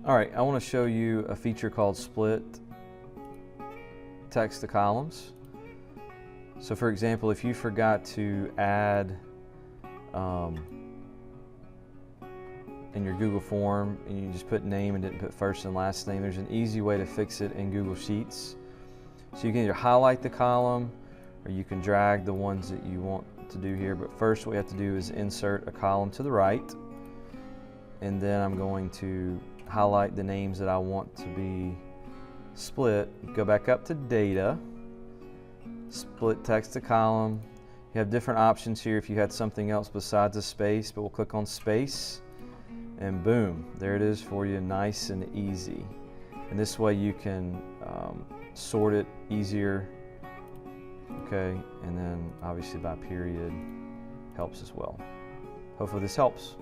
All right, I want to show you a feature called split text to columns. So for example, if you forgot to add in your Google form and you just put name and didn't put first and last name, there's an easy way to fix it in Google Sheets. So you can either highlight the column or you can drag the ones that you want to do here, but first what we have to do is insert a column to the right, and then I'm going to highlight the names that I want to be split. Go back up to data, split text to column. You have different options here if you had something else besides a space, but we'll click on space and boom, there it is for you, nice and easy. And this way you can sort it easier, okay, and then obviously by period helps as well. Hopefully this helps.